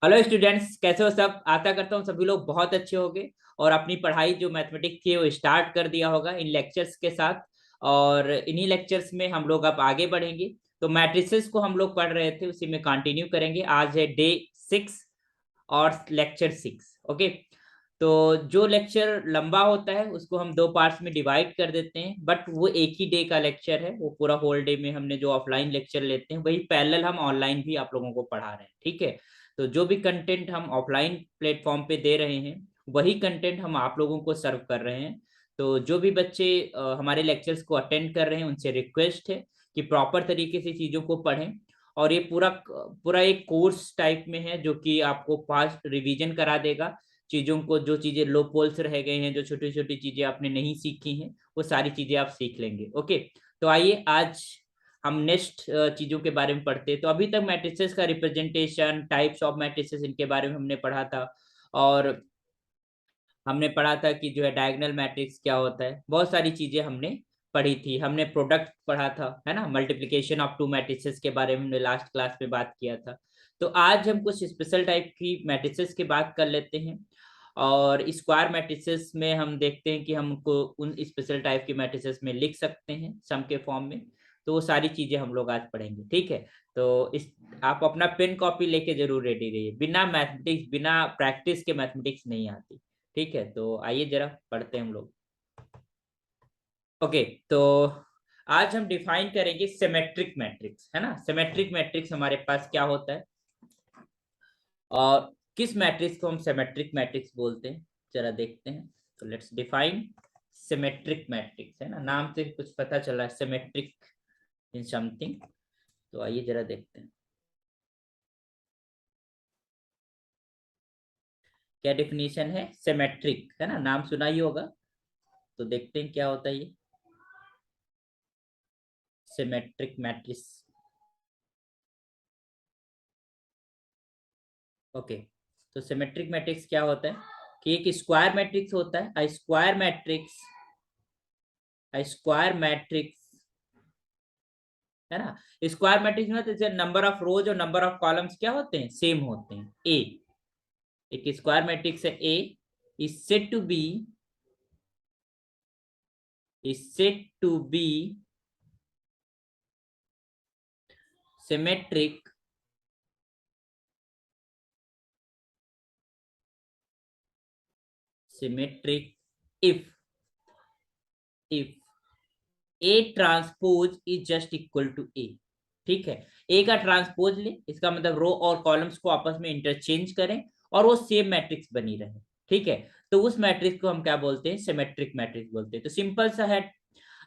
Hello students, कैसे हो सब। आशा करता हूँ सभी लोग बहुत अच्छे होंगे और अपनी पढ़ाई जो मैथमेटिक्स की है वो स्टार्ट कर दिया होगा इन लेक्चर्स के साथ। और इन्हीं लेक्चर्स में हम लोग अब आगे बढ़ेंगे। तो मैट्रिसेस को हम लोग पढ़ रहे थे, उसी में कंटिन्यू करेंगे। आज है डे 6 और लेक्चर 6। ओके। तो जो लेक्चर लंबा होता है उसको हम दो पार्ट्स में डिवाइड कर देते हैं, बट वो एक ही डे का लेक्चर है। वो पूरा होल डे में हमने जो ऑफलाइन लेक्चर लेते हैं वही पैरेलल हम ऑनलाइन भी आप लोगों को पढ़ा रहे हैं। ठीक है। तो जो भी कंटेंट हम ऑफलाइन प्लेटफॉर्म पे दे रहे हैं वही कंटेंट हम आप लोगों को सर्व कर रहे हैं। तो जो भी बच्चे हमारे लेक्चर्स को अटेंड कर रहे हैं उनसे रिक्वेस्ट है कि प्रॉपर तरीके से चीज़ों को पढ़ें। और ये पूरा पूरा एक कोर्स टाइप में है जो कि आपको फास्ट रिवीजन करा देगा चीज़ों को। जो चीज़ें लो पोल्स रह गए हैं, जो छोटी छोटी चीज़ें आपने नहीं सीखी हैं, वो सारी चीज़ें आप सीख लेंगे। ओके। तो आइए आज हम नेक्स्ट चीजों के बारे में पढ़ते हैं। तो अभी तक मैट्रिसेस का रिप्रेजेंटेशन, टाइप्स ऑफ मैट्रिसेस, इनके बारे में हमने पढ़ा था। और हमने पढ़ा था कि जो है डायगोनल मैट्रिक्स क्या होता है, बहुत सारी चीजें हमने पढ़ी थी। हमने प्रोडक्ट पढ़ा था, है ना। मल्टीप्लिकेशन ऑफ टू मैट्रिसेस के बारे में हमने लास्ट क्लास में बात किया था। तो आज हम कुछ स्पेशल टाइप की मैट्रिसेस की बात कर लेते हैं। और स्क्वायर मैट्रिसेस में हम देखते हैं कि हम उनको उन स्पेशल टाइप की मैट्रिसेस में लिख सकते हैं सम के फॉर्म में। तो वो सारी चीजें हम लोग आज पढ़ेंगे। ठीक है। तो इस आप अपना पेन कॉपी लेके जरूर रेडी रहिए। बिना मैथमेटिक्स, बिना प्रैक्टिस के मैथमेटिक्स नहीं आती। ठीक है। तो आइए जरा पढ़ते हैं हम लोग। ओके। तो आज हम डिफाइन करेंगे सिमेट्रिक मैट्रिक्स, है ना। सिमेट्रिक मैट्रिक्स हमारे पास क्या होता है और किस मैट्रिक्स को हम सिमेट्रिक मैट्रिक्स बोलते हैं, जरा देखते हैं। तो लेट्स डिफाइन सिमेट्रिक मैट्रिक्स, है ना। नाम से कुछ पता चला है, सिमेट्रिक इन समथिंग। तो आइए जरा देखते हैं क्या डेफिनेशन है सिमेट्रिक, है ना। नाम सुना ही होगा। तो देखते हैं क्या होता है ये सिमेट्रिक मैट्रिक्स। ओके। तो सिमेट्रिक मैट्रिक्स क्या होता है कि एक स्क्वायर मैट्रिक्स होता है। स्क्वायर मैट्रिक्स, है ना। स्क्वायर मैट्रिक्स में जैसे नंबर ऑफ रोज और नंबर ऑफ कॉलम्स क्या होते हैं, सेम होते हैं। ए, एक स्क्वायर मैट्रिक्स है A, is said to be, is said to be symmetric symmetric if if A transpose is just equal to A. ठीक है। ए का ट्रांसपोज ले, इसका मतलब रो और कॉलम्स को आपस में इंटरचेंज करें और वो सेम मैट्रिक्स बनी रहे। ठीक है। तो उस मैट्रिक्स को हम क्या बोलते हैं, सिमेट्रिक मैट्रिक्स बोलते हैं। तो सिंपल सा है,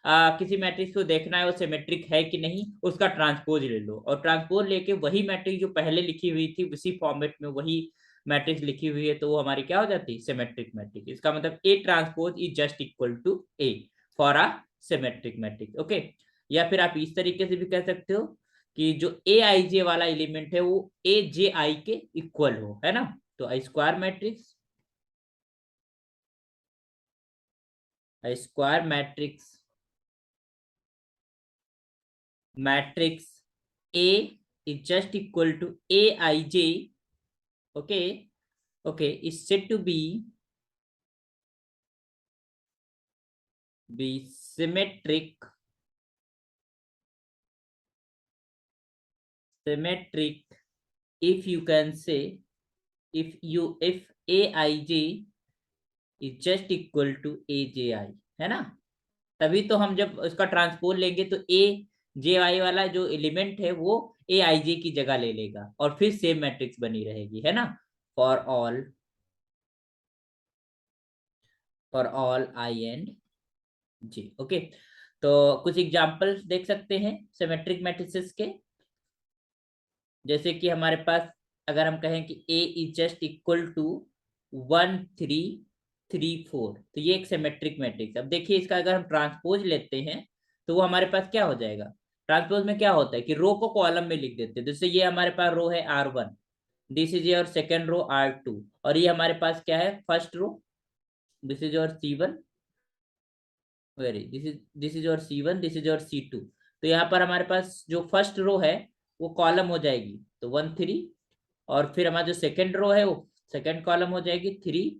किसी मैट्रिक्स को देखना है वो सिमेट्रिक है कि नहीं, उसका ट्रांसपोज ले लो और ट्रांसपोज लेके वही मैट्रिक्स जो पहले लिखी हुई थी उसी फॉर्मेट में वही मैट्रिक्स लिखी हुई है, तो वो हमारी क्या हो जाती है, सिमेट्रिक मैट्रिक्स। इसका मतलब A transpose is just equal to A for a symmetric matrix. Okay. या फिर आप इस तरीके से भी कह सकते हो कि जो ए आई जे वाला एलिमेंट है वो ए जे आई के इक्वल हो, है ना। तो square matrix matrix A is just equal to Aij. Okay. Okay, is said to be symmetric if you can say, if Aij is just equal to Aji, है ना। तभी तो हम जब उसका ट्रांसपोज लेंगे तो ए जे आई वाला जो एलिमेंट है वो ए आई जे की जगह ले लेगा और फिर सेम मैट्रिक्स बनी रहेगी, है ना। For all for all i and j. Okay. तो कुछ एग्जांपल्स देख सकते हैं सिमेट्रिक मैट्रिसेस के। जैसे कि हमारे पास अगर हम कहें कि ए इज जस्ट इक्वल टू 1 3 3 4, तो ये एक सिमेट्रिक मैट्रिक्स। अब देखिए इसका अगर हम ट्रांसपोज लेते हैं तो वो हमारे पास क्या हो जाएगा। ट्रांसपोज में क्या होता है कि रो को कॉलम में लिख देते हैं। जैसे ये हमारे पास रो है R1, this is your second row R2, और ये हमारे पास क्या है, first row, this is your C1, very this is your C1, this is your C2। तो यहाँ पर हमारे पास जो फर्स्ट रो है वो कॉलम हो जाएगी, तो 1 3 और फिर हमारा जो सेकंड रो है वो सेकंड कॉलम हो जाएगी 3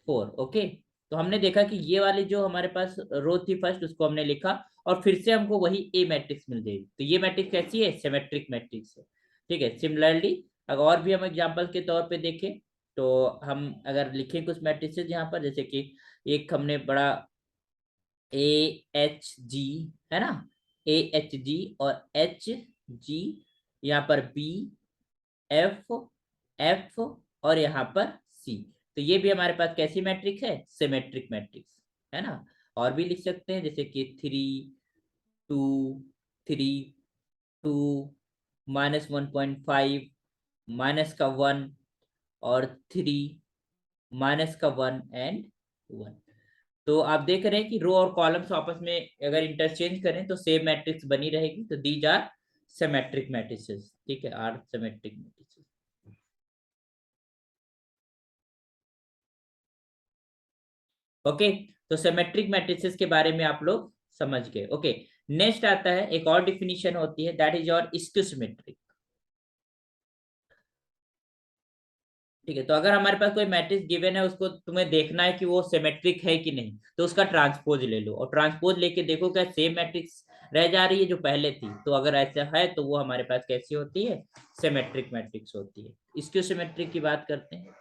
4। ओके, तो हमने देखा कि ये वाली जो हमारे पास रो थी फर्स्ट उसको हमने लिखा और फिर से हमको वही ए मैट्रिक्स मिल जाएगी। तो ये मैट्रिक्स कैसी है? सिमेट्रिक मैट्रिक्स है। ठीक है, सिमिलरली अगर और भी हम एग्जांपल के तौर पे देखें तो हम अगर लिखें कुछ मैट्रिक्सेस यहाँ पर, जैसे कि एक हमने बड़ा ए एच जी है ना, ए एच जी और एच जी, यहाँ पर बी एफ एफ और यहाँ पर सी। तो ये भी हमारे पास कैसी मैट्रिक्स है? सिमेट्रिक मैट्रिक्स है ना। और भी लिख सकते हैं जैसे कि 3 2 3 2 -1.5 -1 और 3 -1 एंड 1। तो आप देख रहे हैं कि रो और कॉलम्स आपस में अगर इंटरचेंज करें तो सेम मैट्रिक्स बनी रहेगी। तो दीज आर सिमेट्रिक मैट्रिसेस। ठीक है, आर सिमेट्रिक मैट्रिसेस। ओके, तो सिमेट्रिक मैट्रिसेस के बारे में आप लोग समझ गए। ओके, नेक्स्ट आता है एक और डिफिनीशन होती है, that is your skew symmetric. ठीक है, तो अगर हमारे पास कोई मैट्रिक्स गिवन है, उसको तुम्हें देखना है कि वो सिमेट्रिक है कि नहीं, तो उसका ट्रांसपोज ले लो और ट्रांसपोज लेके देखो क्या सेम मैट्रिक्स रह जा रही है जो पहले थी। तो अगर ऐसा है तो वो हमारे पास कैसी होती है? सिमेट्रिक मैट्रिक्स होती है। स्क्यू सिमेट्रिक की बात करते हैं।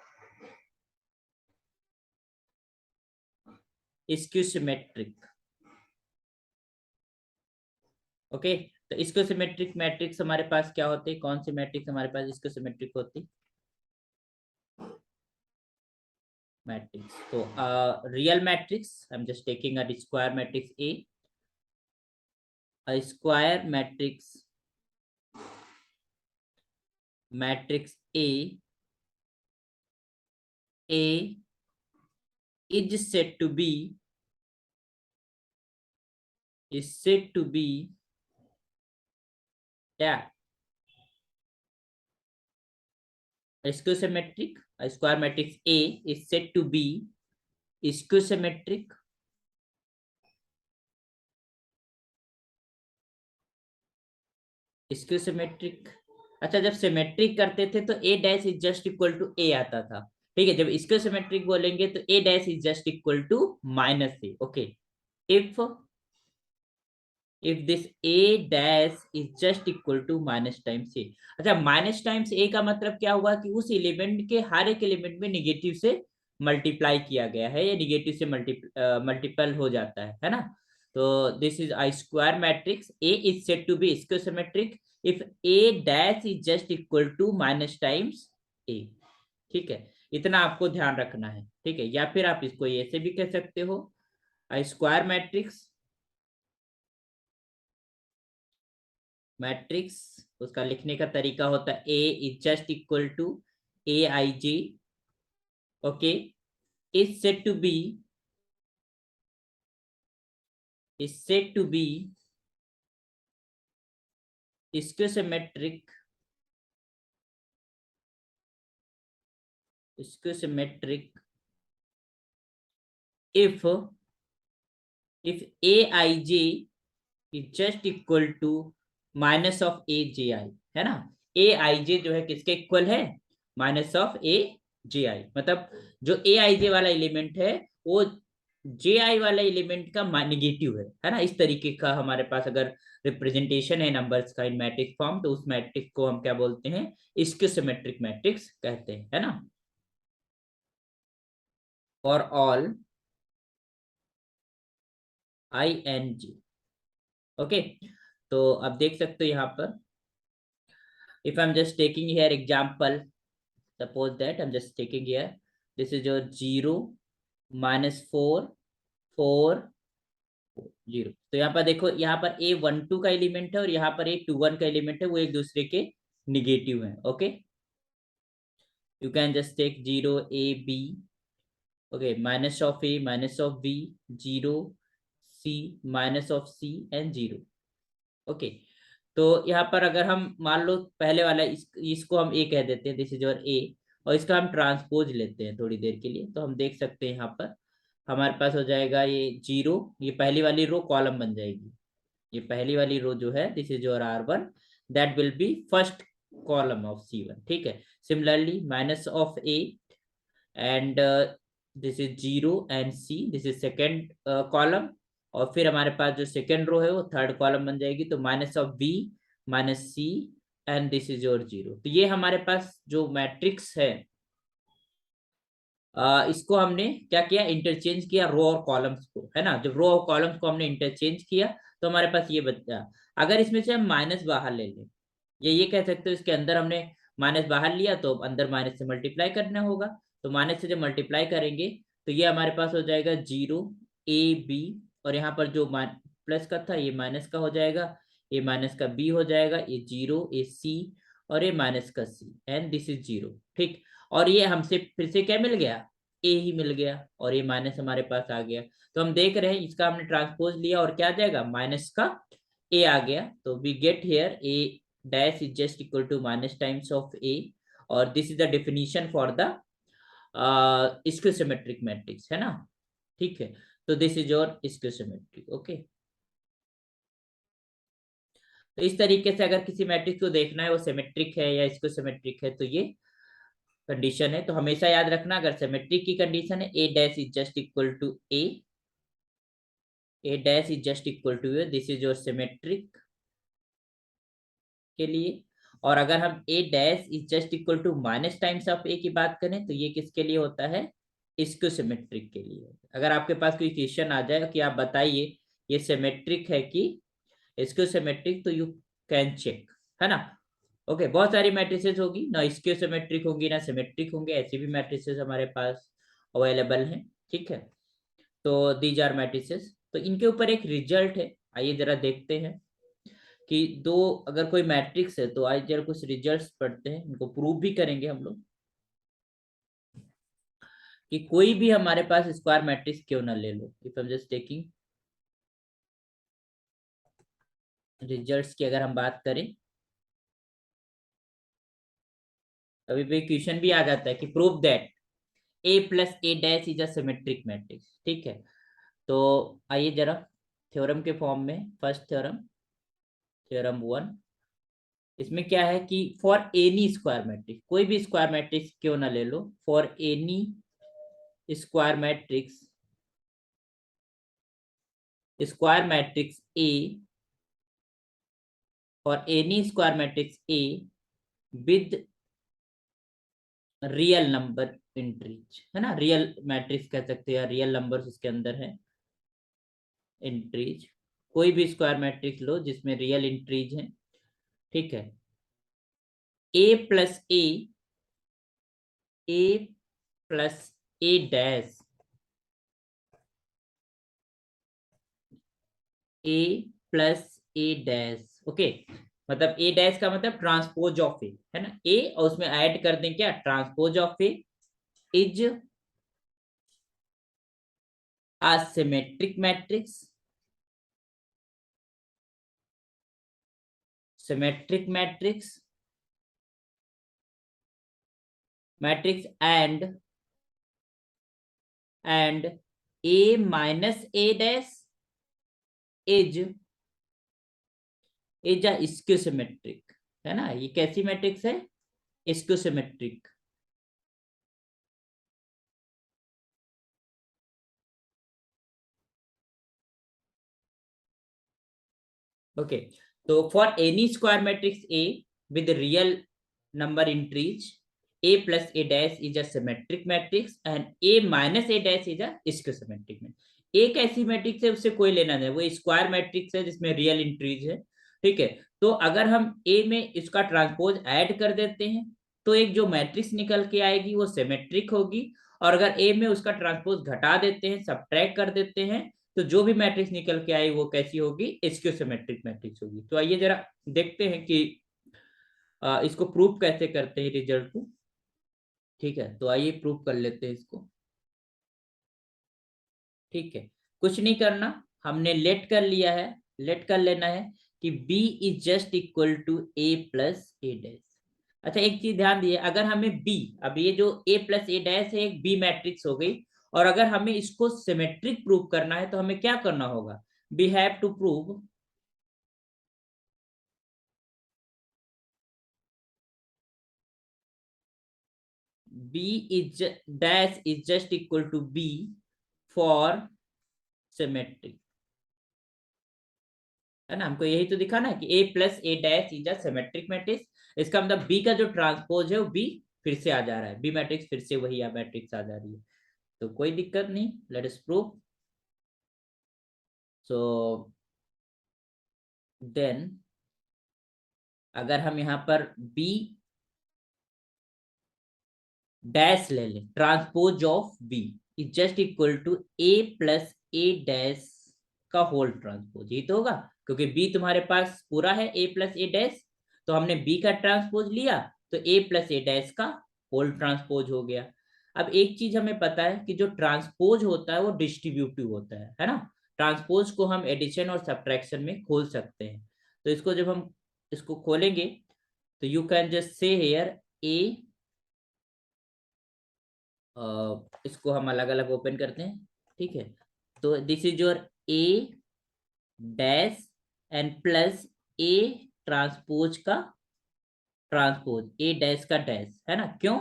Skew symmetric. ओके, तो इसको सिमेट्रिक मैट्रिक्स हमारे पास क्या होते हैं? कौन सी मैट्रिक्स हमारे पास इसको सिमेट्रिक होती? मैट्रिक्स तो real matrix, I am just taking a square matrix A square matrix A is said to be yeah skew symmetric. A square matrix A is said to be skew symmetric skew symmetric. अच्छा, जब symmetric करते थे तो A dash is just equal to A आता था। ठीक है, जब स्क्यू सिमेट्रिक बोलेंगे तो A dash is just equal to -a। Okay, if this A dash is just equal to minus times A. अच्छा, माइनस टाइम्स ए का मतलब क्या हुआ कि उस एलिमेंट के हर एक एलिमेंट में निगेटिव से मल्टीप्लाई किया गया है या निगेटिव से मल्टीपल हो जाता है ना। तो this is I square matrix A is said to be square symmetric if A dash is just equal to minus times A. ठीक है, इतना आपको ध्यान रखना है। ठीक है, या फिर आप इसको ऐसे भी कह सकते हो, आई स्क्वायर मैट्रिक्स उसका लिखने का तरीका होता है A is just equal to A I J. Okay, is said to be is said to be symmetric if aij is just equal to minus of A J I, है ना। ए I जे जो है किसके इक्वल है? Minus of A J आई। मतलब जो ए I जे वाला element है वो जे आई वाला एलिमेंट का निगेटिव है ना। इस तरीके का हमारे पास अगर रिप्रेजेंटेशन है नंबर्स का इन मैट्रिक्स फॉर्म, तो उस मैट्रिक्स को हम क्या बोलते हैं? स्क्यू सिमेट्रिक मैट्रिक्स कहते हैं, है ना। For all I and j. Okay, तो अब देख सकते हो यहाँ पर, if I am just taking here example, suppose that I am just taking here this is your 0 -4 4 0। तो यहाँ पर देखो, यहाँ पर A12 का एलिमेंट है और यहाँ पर A21 का एलिमेंट है, वो एक दूसरे के निगेटिव है। Okay, you can just take 0 A B। Okay, minus of A minus of B 0 C minus of C and 0। Okay, तो यहाँ पर अगर हम मान लो पहले वाला इसको हम ए कह देते हैं, दिस इज योर ए, और इसका हम ट्रांसपोज लेते हैं थोड़ी देर के लिए, तो हम देख सकते हैं यहाँ पर हमारे पास हो जाएगा ये 0, ये पहली वाली रो कॉलम बन जाएगी। ये पहली वाली रो जो है this is your R1, that will be first column of C1, ठीक है। Similarly minus of A and this is 0 and C, this is second column, और फिर हमारे पास जो सेकेंड रो है वो थर्ड कॉलम बन जाएगी। तो minus of B minus C and this is your 0। तो ये हमारे पास जो मैट्रिक्स है, इसको हमने क्या किया, इंटरचेंज किया रो और कॉलम्स को, है ना। जब रो और कॉलम्स को हमने इंटरचेंज किया तो हमारे पास ये बचा। अगर इसमें से हम माइनस बाहर ले लें, ये कह सकते हो इसके अंदर हमने माइनस बाहर लिया तो अंदर माइनस से मल्टीप्लाई करना होगा। तो माइनस से जब मल्टीप्लाई करेंगे तो ये हमारे पास हो जाएगा 0 AB, और यहाँ पर जो प्लस का था ये माइनस का हो जाएगा, ये माइनस का B हो जाएगा, ये 0 AC, और ये माइनस का C एंड दिस इज 0, ठीक। और ये हमसे फिर से क्या मिल गया, A ही मिल गया, और ये माइनस हमारे पास आ गया। तो हम देख रहे हैं इसका हमने ट्रांसपोज लिया और क्या आ जाएगा, माइनस का A आ गया। तो we get here A dash is just equal to minus times of A, और this is the definition for the skew symmetric matrix, है ना, ठीक है। तो this is your skew symmetric, okay. तो इस तरीके से अगर किसी मैट्रिक्स को देखना है वो सिमेट्रिक है या स्क्यूसिमेट्रिक है, तो ये कंडीशन है। तो हमेशा याद रखना, अगर सिमेट्रिक की कंडीशन है A dash is just equal to A dash is just equal to A, this is your symmetric के लिए। और अगर हम A dash is just equal to minus times of A की बात करें तो ये किसके लिए होता है, इसको सिमेट्रिक के लिए। अगर आपके पास कोई क्वेश्चन आ जाए कि आप बताइए ये सिमेट्रिक है कि इसको सिमेट्रिक, तो यू कैन चेक, है ना। ओके, बहुत सारी मैट्रिसेस होगी ना, इसको सिमेट्रिक होंगी ना सिमेट्रिक होंगे, ऐसी भी मैट्रिसेस हमारे पास अवेलेबल हैं, ठीक है। तो दीज आर मैट्रिसेस। तो इनके ऊपर एक रिजल्ट है, आइए जरा देखते हैं कि दो अगर कोई मैट्रिक्स है तो आज जरा कुछ रिजल्ट्स पढ़ते हैं, इनको प्रूव भी करेंगे हम लोग कि कोई भी हमारे पास स्क्वायर मैट्रिक्स क्यों ना ले लो। If I am just taking results की अगर हम बात करें, कभी भी क्वेश्चन भी आ जाता है कि prove that A plus A dash is a symmetric matrix, ठीक है। तो आइए जरा थ्योरम के फॉर्म में, फर्स्ट थ्योरम, थ्योरम 1, इसमें क्या है कि फॉर एनी स्क्वायर मैट्रिक्स, कोई भी स्क्वायर मैट्रिक्स क्यों ना ले लो, for any square matrix, square matrix A, और any square matrix A with real number entries, है ना, रियल मैट्रिक्स कह सकते हैं, रियल नंबर्स उसके अंदर है, इंट्रीज। कोई भी स्क्वायर मैट्रिक्स लो जिसमें रियल इंट्रीज है, ठीक है। A plus A plus A dash, A plus A dash, okay. मतलब A डैश का मतलब ट्रांसपोज ऑफ A, है ना, A और उसमें ऐड कर दें क्या, transpose of A is a symmetric matrix, symmetric matrix, matrix and A minus A dash is is a skew symmetric, है ना। ये कैसी मैट्रिक्स है, स्क्यूसिमेट्रिक, ओके। तो for any square matrix A with real number entries, A plus A dash is a symmetric matrix and A minus A dash is a skew symmetric matrix. एक ऐसी matrix है उससे कोई लेना नहीं, वो स्क्वायर मैट्रिक्स है जिसमें रियल इंट्रीज है, ठीक है। तो अगर हम A में इसका ट्रांसपोज ऐड कर देते हैं तो एक जो मैट्रिक्स निकल के आएगी वो सिमेट्रिक होगी, और अगर A में उसका ट्रांसपोज घटा देते हैं, सब्ट्रैक्ट कर देते हैं, तो जो भी मैट्रिक्स निकल के आई वो कैसी होगी, स्क्यूसिमेट्रिक मैट्रिक्स होगी। तो आइए जरा देखते हैं कि इसको प्रूफ कैसे करते हैं रिजल्ट को, ठीक है। तो आइए प्रूफ कर लेते हैं इसको, ठीक है। कुछ नहीं करना, हमने लेट कर लिया है, लेट कर लेना है कि B is just equal to A plus A dash. अच्छा एक चीज ध्यान दिए, अगर हमें B, अब ये जो A प्लस A डैश है एक B मैट्रिक्स हो गई, और अगर हमें इसको सिमेट्रिक प्रूव करना है तो हमें क्या करना होगा, we have to prove B is dash is just equal to B for symmetric, है ना। हमको यही तो दिखाना है कि A plus A dash is a symmetric matrix. इसका मतलब बी का जो ट्रांसपोज है वो बी फिर से आ जा रहा है, बी मैट्रिक्स फिर से वही मैट्रिक्स आ जा रही है, तो कोई दिक्कत नहीं। Let us prove. So then अगर हम यहाँ पर बी डैश ले लें, transpose of B is just equal to A plus A dash का होल ट्रांसपोज, ये तो होगा क्योंकि बी तुम्हारे पास पूरा है ए प्लस ए डैश, तो हमने बी का ट्रांसपोज लिया तो ए प्लस ए डैश का होल ट्रांसपोज हो गया। अब एक चीज हमें पता है कि जो ट्रांसपोज होता है वो डिस्ट्रीब्यूटिव होता है ना। ट्रांसपोज को हम एडिशन और सब्ट्रैक्शन में खोल सकते हैं, तो इसको जब हम इसको खोलेंगे तो you can just say here A, इसको हम अलग अलग ओपन करते हैं, ठीक है। तो this is your A dash and plus A transpose का ट्रांसपोज, ए डैश का डैश, है ना। क्यों?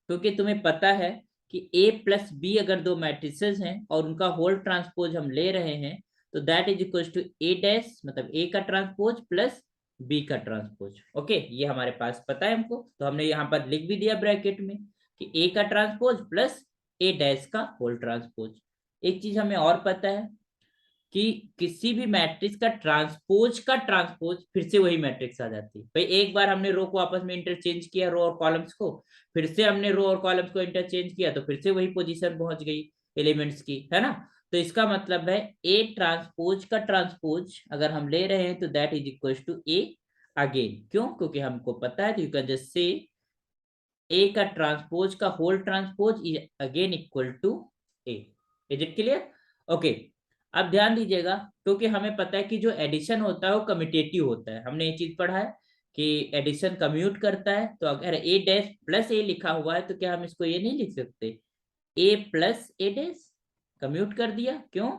क्योंकि तुम्हें पता है कि ए प्लस बी अगर दो मैट्रिसेस हैं और उनका होल ट्रांसपोज हम ले रहे हैं तो that is equal to A dash, मतलब ए का ट्रांसपोज प्लस बी का ट्रांसपोज। ओके, ये हमारे पास पता है हमको, तो हमने यहाँ पर लिख भी दिया ब्रैकेट में कि ए का ट्रांसपोज प्लस ए डैश का होल ट्रांसपोज। एक चीज हमें और पता है कि किसी भी मैट्रिक्स का ट्रांसपोज फिर से वही मैट्रिक्स आ जाती है। भाई एक बार हमने रो को आपस में इंटरचेंज किया, रो और कॉलम्स को, फिर से हमने रो और कॉलम्स को इंटरचेंज किया तो फिर से वही पोजीशन पहुंच गई एलिमेंट्स की, है ना। तो इसका मतलब है ए ट्रांसपोज का ट्रांसपोज अगर हम ले रहे हैं तो that is equal to A again. क्यों? क्योंकि हमको पता है, तो यू कैन जस्ट से ए का ट्रांसपोज का whole transpose is again equal to A. Is it clear? Okay, अब ध्यान दीजिएगा, क्योंकि हमें पता है कि जो एडिशन होता है वो कम्यूटेटिव होता है। हमने ये चीज पढ़ा है कि एडिशन कम्यूट करता है, तो अगर ए डैश प्लस ए लिखा हुआ है तो क्या हम इसको ये नहीं लिख सकते ए प्लस ए डैश? कम्यूट कर दिया। क्यों?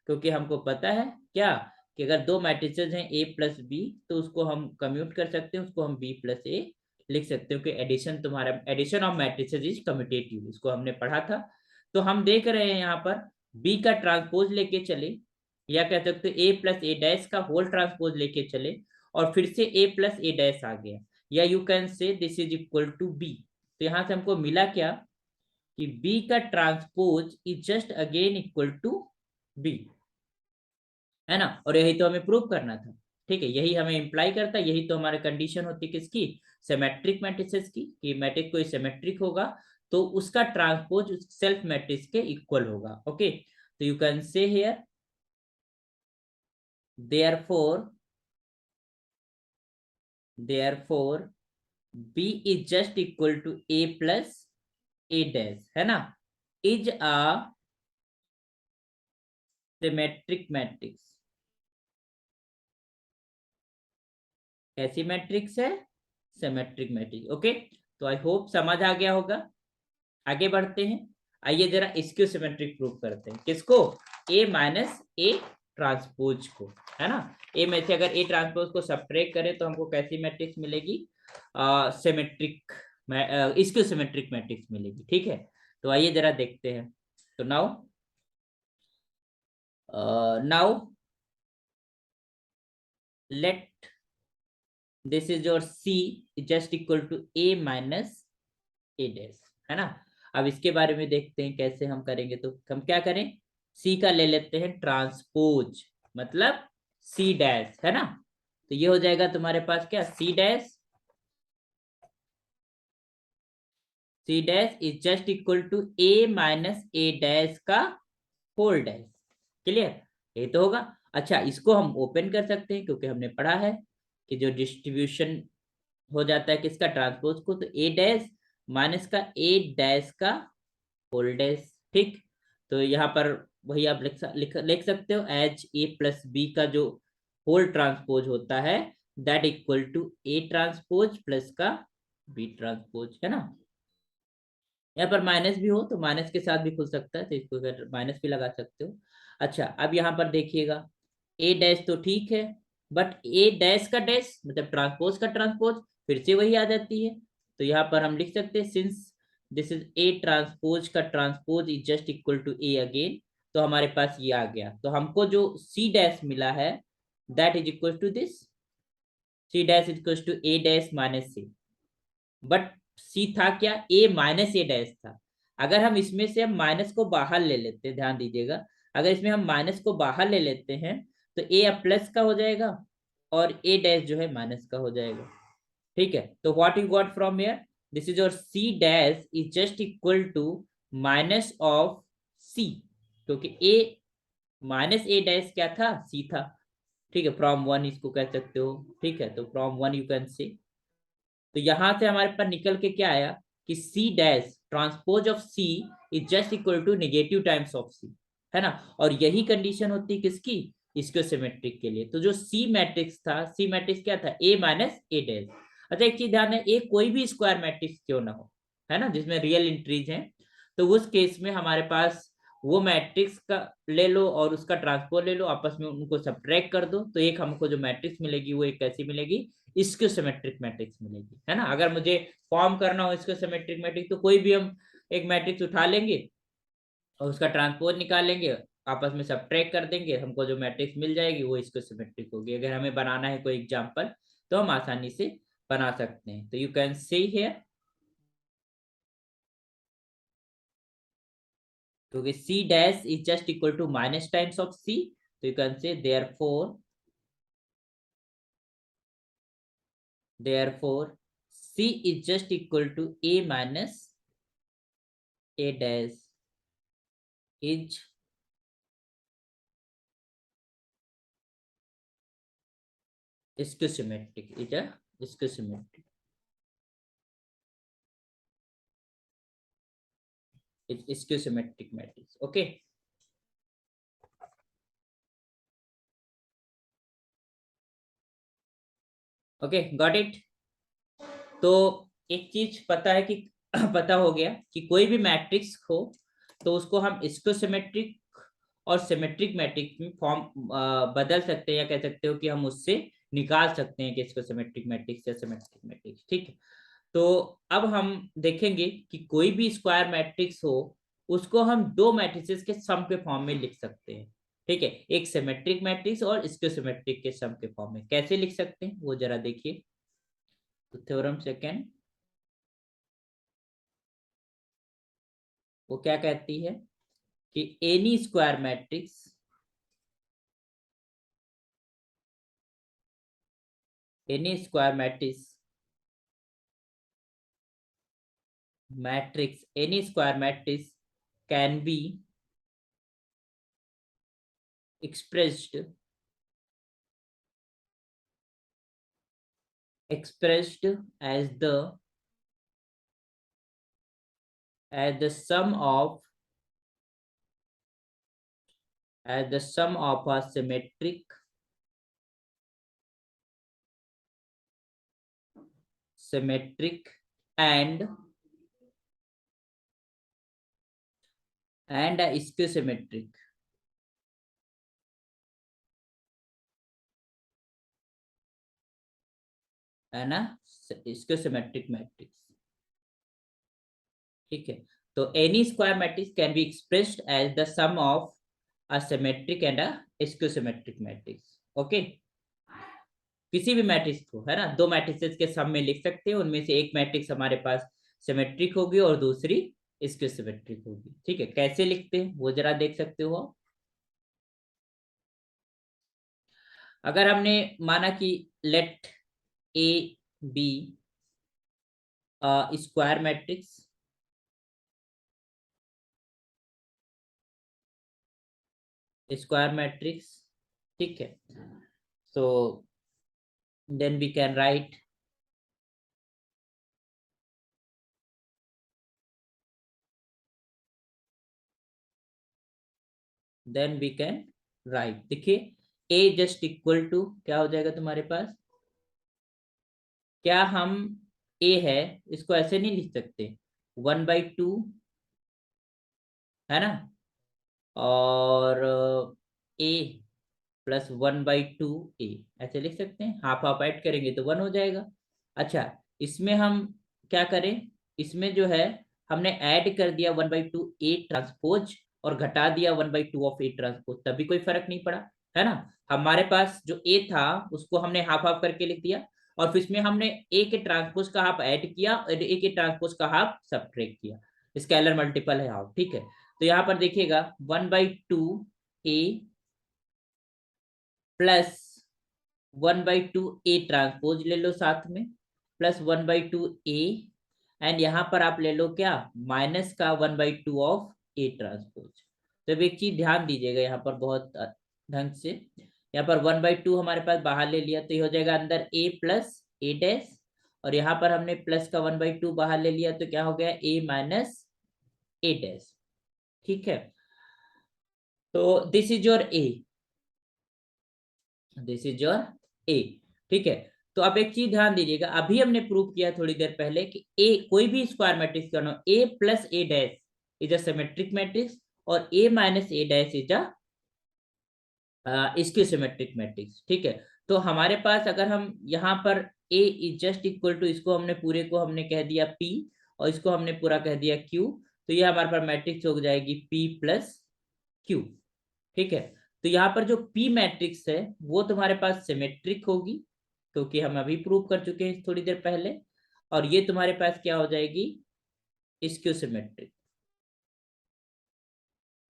क्योंकि हमको पता है क्या कि अगर दो मैट्रिसेस हैं ए प्लस बी तो उसको हम कम्यूट कर सकते हैं, उसको हम बी प्लस ए लिख सकते हो कि एडिशन तुम्हारा addition of matrices is commutative, इसको हमने पढ़ा था। तो हम देख रहे हैं यहाँ पर बी का ट्रांसपोज लेके चले, या कह सकते हो ए प्लस ए डैश का होल ट्रांसपोज लेके चले और फिर से ए प्लस ए डैश आ गया, या you can say this is equal to B. तो यहां से हमको मिला क्या कि बी का transpose is just again equal to B, है ना। और यही तो हमें प्रूव करना था, ठीक है। यही हमें इंप्लाई करता है, यही तो हमारी कंडीशन होती है किसकी, सिमेट्रिक मैट्रिसेस की, कि मैट्रिक्स कोई सिमेट्रिक होगा तो उसका ट्रांसपोज उस सेल्फ मैट्रिक्स के इक्वल होगा। ओके, तो यू कैन से here therefore b is just equal to a plus a dash, है ना, is a symmetric matrix। कैसी मैट्रिक्स है? Symmetric matrix. ओके, तो आई होप समझ आ गया होगा। आगे बढ़ते हैं, आइए जरा इसको सिमेट्रिक प्रूव करते हैं। किसको? ए माइनस ए ट्रांसपोज को, है ना। ए में से अगर ए ट्रांसपोज को सब्ट्रैक्ट करें तो हमको कैसी मैट्रिक्स मिलेगी? सिमेट्रिक, इसको सिमेट्रिक मैट्रिक्स मिलेगी, ठीक है। तो आइए जरा देखते हैं। तो now now let this is your C just equal to A minus A dash, है ना। अब इसके बारे में देखते हैं कैसे हम करेंगे। तो हम क्या करें, सी का ले लेते हैं ट्रांसपोज, मतलब सी डैश, है ना। तो ये हो जाएगा तुम्हारे पास क्या, C dash, C dash is just equal to A minus A dash का होल डैश। क्लियर? ये तो होगा। अच्छा, इसको हम ओपन कर सकते हैं क्योंकि हमने पढ़ा है कि जो डिस्ट्रीब्यूशन हो जाता है किसका, ट्रांसपोज को, तो ए डैश माइनस का ए डैश का होल डैश, ठीक। तो यहाँ पर वही आप लिख सकते हो एच ए प्लस बी का जो होल ट्रांसपोज होता है that equal to A transpose plus का बी ट्रांसपोज, है ना। यहाँ पर माइनस भी हो तो माइनस के साथ भी खुल सकता है, तो इसको माइनस भी लगा सकते हो। अच्छा, अब यहाँ पर देखिएगा ए डैश तो ठीक है, बट ए डैश का डैश मतलब ट्रांसपोज का ट्रांसपोज फिर से वही आ जाती है। तो यहाँ पर हम लिख सकते हैं since this is A transpose का transpose is just equal to A again, तो हमारे पास ये आ गया। तो हमको जो सी डैश मिला है that is equal to this, C dash is equal to A dash minus C. But C था क्या, ए माइनस ए डैश था। अगर हम इसमें से हम माइनस को बाहर ले लेते हैं, ध्यान दीजिएगा, अगर इसमें हम माइनस को बाहर ले लेते हैं तो ए अब प्लस का हो जाएगा और ए डैश जो है माइनस का हो जाएगा। ठीक है, तो what you got from here, this is your C dash is just equal to minus of C, क्योंकि ए माइनस ए डैश क्या था, सी था। ठीक है, फ्रॉम वन इसको कह सकते हो। ठीक है, तो from one you can see, तो यहां से हमारे पास निकल के क्या आया कि C dash transpose of C is just equal to negative times of C, है ना। और यही कंडीशन होती है किसकी, इसको सिमेट्रिक के लिए। तो जो सी मैट्रिक्स था, सी मैट्रिक्स क्या था, ए माइनस ए डैश। अच्छा एक चीज ध्यान है, ए कोई भी स्क्वायर मैट्रिक्स क्यों ना हो, है ना, जिसमें रियल इंट्रीज हैं, तो उस केस में हमारे पास वो मैट्रिक्स का ले लो और उसका ट्रांसपोज ले लो, आपस में उनको सब्ट्रैक्ट कर दो, तो एक हमको जो मैट्रिक्स मिलेगी वो एक कैसी मिलेगी, इसको सिमेट्रिक मैट्रिक्स मिलेगी, है ना। अगर मुझे फॉर्म करना हो इसको सिमेट्रिक मैट्रिक्स, तो कोई भी हम एक मैट्रिक्स उठा लेंगे और उसका ट्रांसपोज निकाल लेंगे, आपस में सब्ट्रैक्ट कर देंगे, हमको जो मैट्रिक्स मिल जाएगी वो इसको सिमेट्रिक होगी। अगर हमें बनाना है कोई एग्जांपल तो हम आसानी से बना सकते हैं। तो यू कैन सी हियर, क्योंकि C dash is just equal to minus times of C, तो you can say therefore c is just equal to a minus a dash is schistometric, is a schistometric, it's schistometric matrix. Okay, okay, got it। तो एक चीज पता है कि पता हो गया कि कोई भी मैट्रिक्स हो तो उसको हम स्क्योसिमेट्रिक और सिमेट्रिक मैट्रिक्स में फॉर्म बदल सकते हैं, या कह सकते हो कि हम उससे निकाल सकते हैं कि इसको सिमेट्रिक मैट्रिक्स या सिमेट्रिक मैट्रिक्स। ठीक है, तो अब हम देखेंगे कि कोई भी स्क्वायर मैट्रिक्स हो उसको हम दो मैट्रिसेस के सम के फॉर्म में लिख सकते हैं। ठीक है, एक सिमेट्रिक मैट्रिक्स और स्क्योसिमेट्रिक के सम के फॉर्म में कैसे लिख सकते हैं वो जरा देखिए। तो थ्योरम सेकेंड वो क्या कहती है कि any square matrix any square matrix can be expressed as the sum of a symmetric and a schistometric, है ना, schistometric मैट्रिक्स। ठीक है, तो any square matrix can be expressed as the sum of a symmetric and a skew symmetric matrix. Okay, किसी भी matrix को, है ना, दो मैट्रिसेस के सम में लिख सकते हैं, उनमें से एक मैट्रिक्स हमारे पास सिमेट्रिक होगी और दूसरी स्क्योसिमेट्रिक होगी। ठीक है, कैसे लिखते हैं वो जरा देख सकते हो। अगर हमने माना कि let A B square matrix, ठीक है, so then we can write देखिए a जस्ट इक्वल टू क्या हो जाएगा तुम्हारे पास, क्या हम a है इसको ऐसे नहीं लिख सकते 1/2, है ना, और a प्लस 1/2 a ऐसे लिख सकते हैं, हाफ हाफ ऐड करेंगे तो 1 हो जाएगा। अच्छा, इसमें हम क्या करें, इसमें जो है हमने ऐड कर दिया 1/2 ए ट्रांसपोज और घटा दिया 1/2 ऑफ ए ट्रांसपोज, तभी कोई फर्क नहीं पड़ा, है ना। हमारे पास जो ए था उसको हमने हाफ हाफ करके लिख दिया, और फिर इसमें हमने ए के ट्रांसपोज का हाफ ऐड किया और ए के ट्रांसपोज का हाफ सब्ट्रैक्ट किया। स्केलर मल्टीपल है हाफ, ठीक है। तो यहाँ पर देखिएगा 1/2 ए प्लस 1/2 ए ट्रांसपोज ले लो साथ में, प्लस 1/2 ए, एंड यहां पर आप ले लो क्या, माइनस का 1/2 ऑफ ए ट्रांसपोज। तो अब एक चीज ध्यान दीजिएगा यहाँ पर बहुत ढंग से, यहाँ पर 1/2 हमारे पास बाहर ले लिया तो ये हो जाएगा अंदर ए प्लस ए डैश, और यहाँ पर हमने प्लस का 1/2 बाहर ले लिया तो क्या हो गया ए माइनस ए डैश, ठीक है। तो this is your A, this is your A, ठीक है। तो अब एक चीज ध्यान दीजिएगा, अभी हमने प्रूव किया थोड़ी देर पहले कि ए कोई भी स्क्वायर मैट्रिक्स का नाम A plus A dash is a symmetric matrix, और A minus A dash is a skew symmetric matrix, ठीक है। तो हमारे पास अगर हम यहाँ पर A is just equal to, इसको हमने पूरे को हमने कह दिया पी और इसको हमने पूरा कह दिया क्यू, तो ये हमारे पास मैट्रिक्स हो जाएगी पी प्लस क्यू, ठीक है। तो यहाँ पर जो P मैट्रिक्स है वो तुम्हारे पास सिमेट्रिक होगी, क्योंकि हम अभी प्रूव कर चुके हैं थोड़ी देर पहले, और ये तुम्हारे पास क्या हो जाएगी, स्क्यू सिमेट्रिक।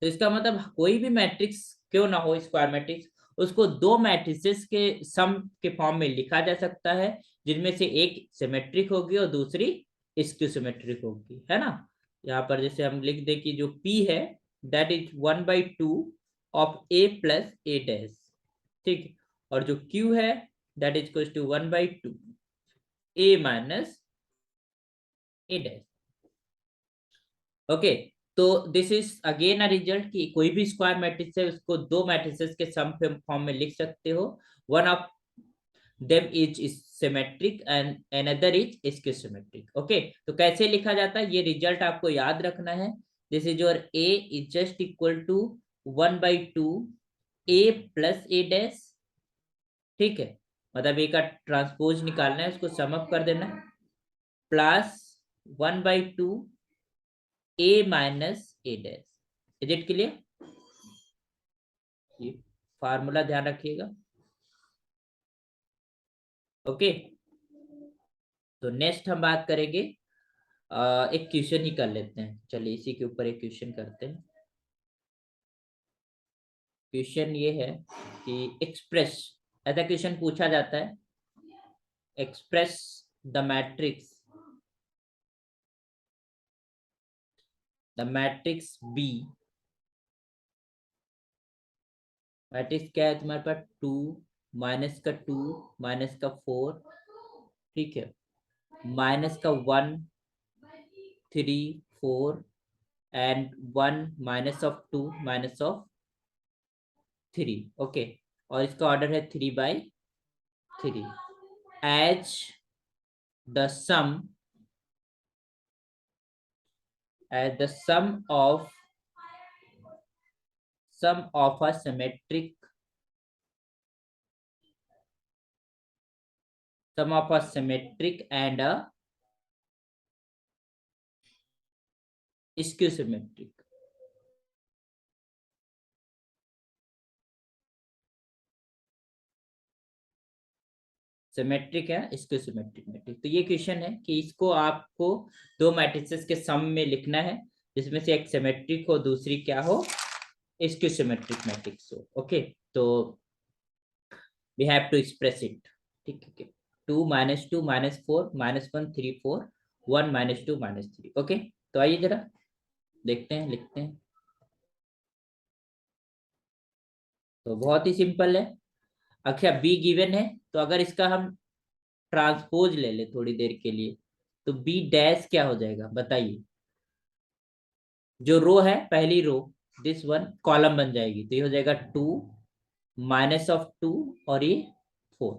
तो इसका मतलब कोई भी मैट्रिक्स क्यों ना हो स्क्वायर मैट्रिक्स, उसको दो मैट्रिसेस के सम के फॉर्म में लिखा जा सकता है, जिनमें से एक सिमेट्रिक होगी और दूसरी स्क्यू सिमेट्रिक होगी, है ना। यहाँ पर जैसे हम लिख दे कि जो P है that is 1/2 of A plus A dash, ठीक, और जो Q है that is equal to 1/2 A minus A dash, okay. तो this is again a result कि कोई भी स्क्वायर मैट्रिक्स है उसको दो मैट्रिसेस के सम फॉर्म में लिख सकते हो, one of them is symmetric and another is skew symmetric, okay. तो कैसे लिखा जाता है ये रिजल्ट आपको याद रखना है, this is your A is just equal to 1/2 A plus A dash, ठीक है, मतलब ए का ट्रांसपोज निकालना है, उसको सम अप कर देना, plus 1/2 A minus A dash, is it clear. ये फार्मूला ध्यान रखिएगा, ओके। तो नेक्स्ट हम बात करेंगे, एक क्वेश्चन ही कर लेते हैं, चलिए इसी के ऊपर एक क्वेश्चन करते हैं। क्वेश्चन ये है कि एक्सप्रेस, ऐसा क्वेश्चन पूछा जाता है, express the matrix B, matrix क्या है तुम्हारे पास, 2 माइनस का 2 माइनस का 4, ठीक है, माइनस का 1 3 4 and 1 minus of 2 minus of 3, okay, और इसका ऑर्डर है 3/3, as the sum of a symmetric and a skew symmetric, symmetric है स्क्यू सिमेट्रिक मैट्रिक्स। तो ये क्वेश्चन है कि इसको आपको दो मैट्रिसेस के सम में लिखना है, जिसमें से एक सिमेट्रिक हो दूसरी क्या हो, स्क्यू सिमेट्रिक मैट्रिक्स हो, ओके। तो we have to express it, ठीक है, 2 - 2 -4 -1 3 4 1 -2 -3, ओके। तो आइए जरा देखते हैं, लिखते हैं। तो बहुत ही सिंपल है, अच्छा बी गिवन है, तो अगर इसका हम ट्रांसपोज ले ले थोड़ी देर के लिए, तो बी डैश क्या हो जाएगा बताइए, जो रो है पहली रो दिस वन कॉलम बन जाएगी, तो ये हो जाएगा 2 माइनस ऑफ 2 और ये 4,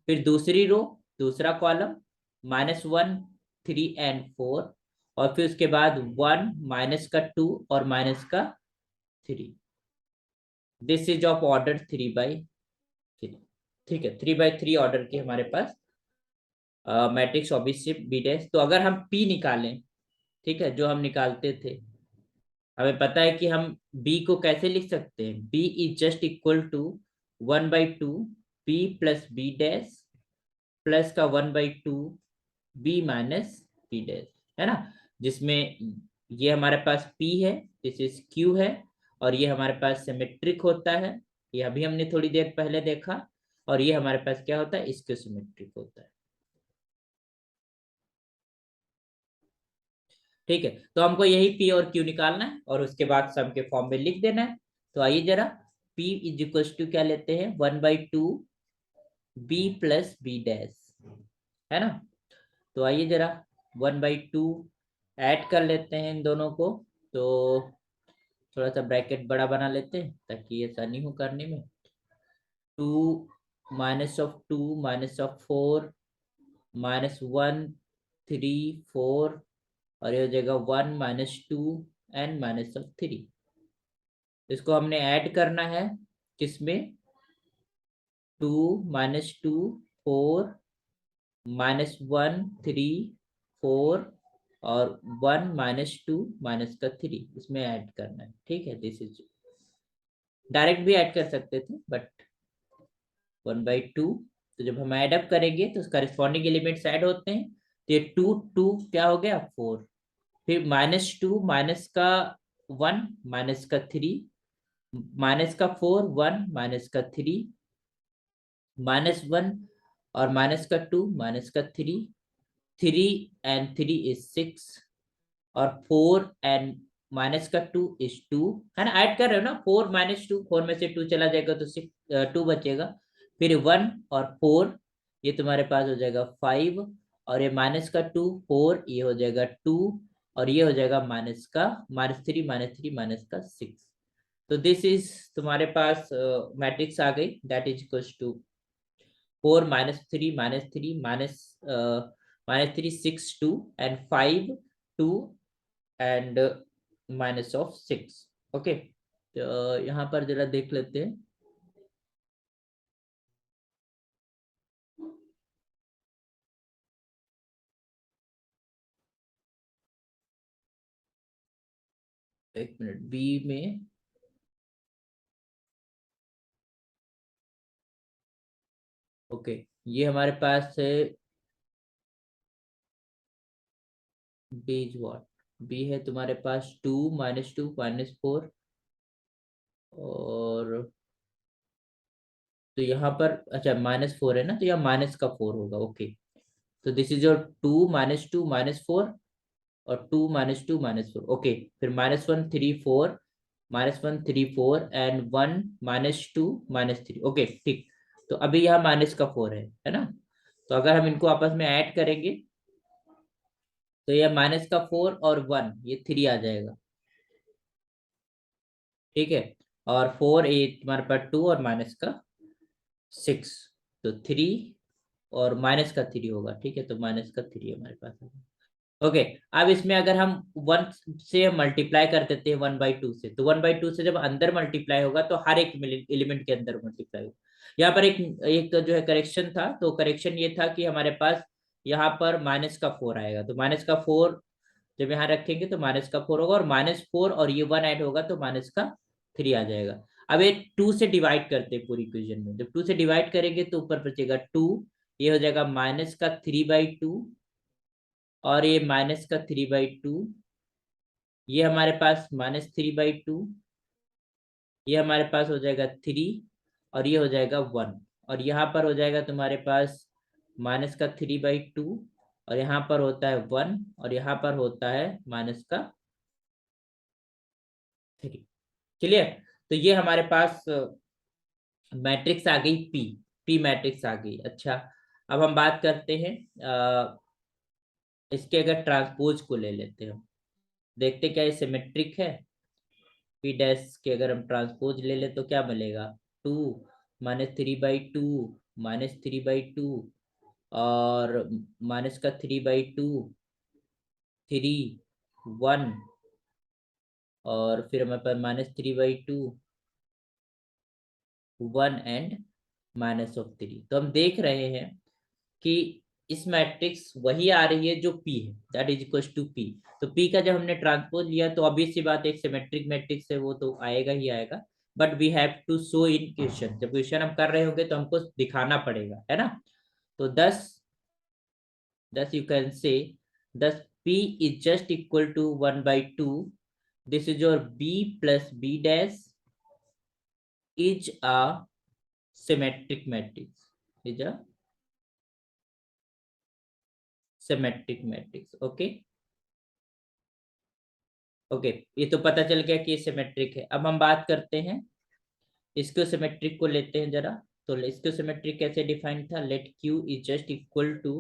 फिर दूसरी रो दूसरा कॉलम -1 3 एंड 4, और फिर उसके बाद 1 माइनस का 2 और माइनस का 3, दिस इज ऑफ ऑर्डर 3/3, ठीक है, 3/3 ऑर्डर की हमारे पास मैट्रिक्स ऑब्वियसली बी डैश। तो अगर हम पी निकालें, ठीक है, जो हम निकालते थे। हमें पता है कि हम b को कैसे लिख सकते हैं, b is just equal to 1/2 p plus B dash plus का 1/2 b माइनस बी डैश, है ना, जिसमें ये हमारे पास p है, दिस इज q है, और ये हमारे पास सिमेट्रिक होता है, ये अभी हमने थोड़ी देर पहले देखा, और ये हमारे पास क्या होता है, इसके सिमेट्रिक होता है। ठीक है, तो हमको यही P और Q निकालना है और उसके बाद सम के फॉर्म में लिख देना है। तो आइए जरा, P इज इक्वल टू क्या लेते हैं, 1/2 B प्लस बी डैश, है ना। तो आइए जरा 1/2 ऐड कर लेते हैं इन दोनों को। तो थोड़ा सा ब्रैकेट बड़ा बना लेते हैं ताकि ये आसानी हो करने में। 2 -2 -4 -1 3 4, और ये हो जाएगा 1 -2 एंड -3। इसको हमने ऐड करना है किसमें, 2 -2 4 -1 3 4 और 1 -2 माइनस का 3, इसमें ऐड करना है। ठीक है, दिस इज डायरेक्ट भी ऐड कर सकते थे बट 1/2, तो जब हम ऐड अप करेंगे तो करस्पॉन्डिंग एलिमेंट्स ऐड होते हैं, तो ये 2 2 क्या हो गया 4, फिर -2 माइनस का 1 माइनस का 3 माइनस का 4 1 माइनस का 3 -1 और माइनस का 2 माइनस का 3, 3 एंड 3 इज 6, और 4 एंड माइनस का 2 इज 2, है ना, ऐड कर रहे हो ना, 4 -2, 4 में से 2 चला जाएगा तो 6 2 बचेगा, फिर 1 और 4, ये तुम्हारे पास हो जाएगा 5, और ये माइनस का 2 4, ये हो जाएगा 2, और ये हो जाएगा माइनस का -3 माइनस का 6। तो दिस इज तुम्हारे पास मैट्रिक्स आ गई, that is equal to 4 -3 -3 -3 6 2 and 5 2 and -6। Okay, तो यहाँ पर जरा देख लेते हैं। एक मिनट, बी में ओके, ये हमारे पास है बीज वॉट, बी है तुम्हारे पास 2 -2 -4, और तो यहाँ पर अच्छा -4 है ना, तो यहाँ माइनस का 4 होगा। ओके, तो दिस इज योर 2 -2 -4, और 2 -2 -4। ओके, फिर -1 3 4 -1 3 4 एंड 1 -2 -3। ओके ठीक, तो अभी यहाँ माइनस का 4 है ना, तो अगर हम इनको आपस में ऐड करेंगे तो यह माइनस का 4 और 1 ये 3 आ जाएगा। ठीक है, और 4 ये तुम्हारे पास 2 और माइनस का 6, तो 3 और माइनस का 3 होगा। ठीक है, तो माइनस का 3 हमारे पास है। ओके, अब इसमें अगर हम 1 से मल्टीप्लाई कर देते हैं 1/2 से, तो 1/2 से जब अंदर मल्टीप्लाई होगा तो हर एक एलिमेंट के अंदर मल्टीप्लाई होगा। यहाँ पर एक एक जो है करेक्शन था, तो करेक्शन ये था कि हमारे पास यहाँ पर माइनस का 4 आएगा, तो माइनस का 4 जब यहाँ रखेंगे तो माइनस का 4 होगा, और -4 और ये 1 ऐड होगा तो माइनस का 3 आ जाएगा। अब ये 2 से डिवाइड करते हैं पूरी इक्वेशन में, जब 2 से डिवाइड करेंगे तो ऊपर बचेगा 2, ये हो जाएगा माइनस का 3/2, और ये माइनस का 3/2, ये हमारे पास -3/2, ये हमारे पास हो जाएगा 3, और ये हो जाएगा 1, और यहाँ पर हो जाएगा तुम्हारे पास माइनस का 3/2, और यहाँ पर होता है 1, और यहाँ पर होता है माइनस का 3। क्लियर, तो ये हमारे पास मैट्रिक्स आ गई पी, पी मैट्रिक्स आ गई। अच्छा, अब हम बात करते हैं इसके अगर ट्रांसपोज को ले लेते हैं, देखते क्या ये सिमेट्रिक है। पी डैश के अगर हम ट्रांसपोज ले ले तो क्या मिलेगा, 2 -3/2 -3/2, और माइनस का 3/2 3 1, और फिर हमारे पास -3/2 1 एंड -3। तो हम देख रहे हैं कि इस मैट्रिक्स वही आ रही है जो P है, that is equal to P। तो P का जब हमने ट्रांसपोज लिया तो ऑब्वियस सी बात है, एक सिमेट्रिक मैट्रिक्स है वो तो आएगा ही आएगा। But we have to show in question, जब क्वेश्चन हम कर रहे होंगे तो हमको दिखाना पड़ेगा, है ना। तो thus you can say thus P is just equal to 1/2. This is your B plus B dash is a symmetric matrix, is a symmetric matrix. Okay, okay ये तो पता चल गया कि ये सिमेट्रिक है। अब हम बात करते हैं इसको सिमेट्रिक को लेते हैं जरा। तो इसको सिमेट्रिक कैसे डिफाइन था, let Q is just equal to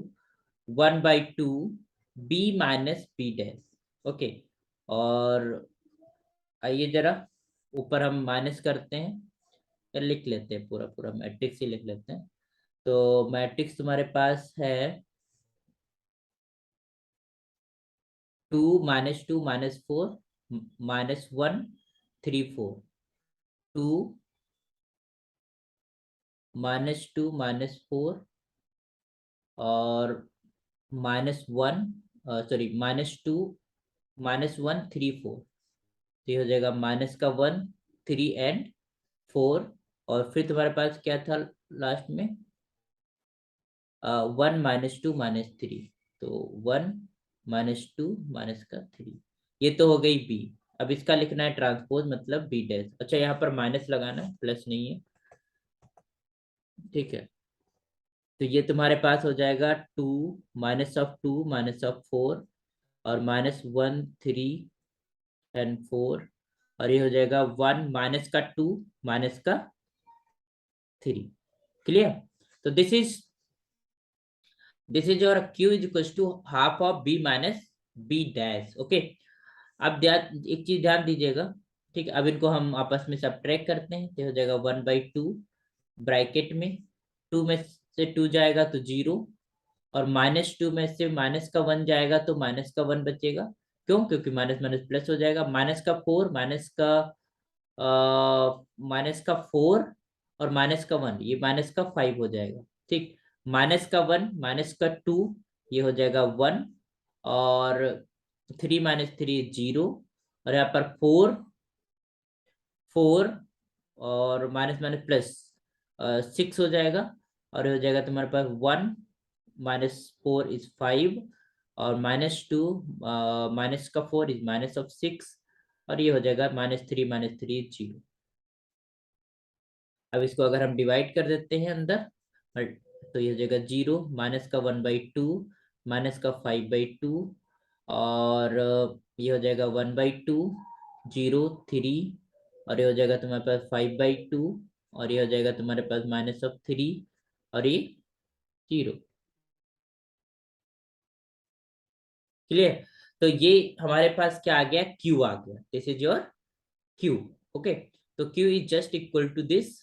1/2 B minus B dash. Okay, और आइए जरा ऊपर हम माइनस करते हैं, या लिख लेते हैं, पूरा पूरा मैट्रिक्स ही लिख लेते हैं। तो मैट्रिक्स तुम्हारे पास है 2 - 2 - 4 -1 3 4, 2 -2 - 4 और -1, सॉरी -2 - 1 3 4। तो ये हो जाएगा -1 3 और 4। और फिर तुम्हारे पास क्या था लास्ट में, 1 - 2 - 3। तो 1 - 2 - 3, ये तो हो गई बी। अब इसका लिखना है ट्रांसपोज, मतलब बी डैश। अच्छा यहाँ पर माइनस लगाना है, प्लस नहीं है, ठीक है। तो ये तुम्हारे पास हो जाएगा 2 - 2 - 4 और -1 3 और 4, और ये हो जाएगा 1 माइनस का 2 माइनस का 3। क्लियर। तो this is your Q is equal to half of B minus B dash. Okay, अब एक चीज ध्यान दीजिएगा, ठीक है। अब इनको हम आपस में सब्ट्रैक्ट करते हैं, तो हो जाएगा 1/2 ब्रैकेट में 2 में से 2 जाएगा तो 0, और -2 में से माइनस का 1 जाएगा तो माइनस का 1 बचेगा। क्यों, क्योंकि माइनस माइनस प्लस हो जाएगा। -4 -4 और -1, ये -5 हो जाएगा, ठीक। -1 -2, ये हो जाएगा 1, और 3 - 3 0, और यहाँ पर 4 और माइनस माइनस प्लस 6 हो जाएगा, और ये हो जाएगा तुम्हारे पास 1 - 4 इज 5, और -2 माइनस का 4 इज -6, और ये हो जाएगा -3 - 0। अब इसको अगर हम डिवाइड कर देते हैं अंदर, तो ये हो जाएगा 0 माइनस का 1/2 माइनस का 5/2, और ये हो जाएगा 1/2 0 3, और ये हो जाएगा तुम्हारे पास 5/2, और ये हो जाएगा तुम्हारे पास -3, और ये 0। क्लियर। तो ये हमारे पास क्या आ गया, क्यू आ गया। This is your Q. Okay, तो Q is just equal to this,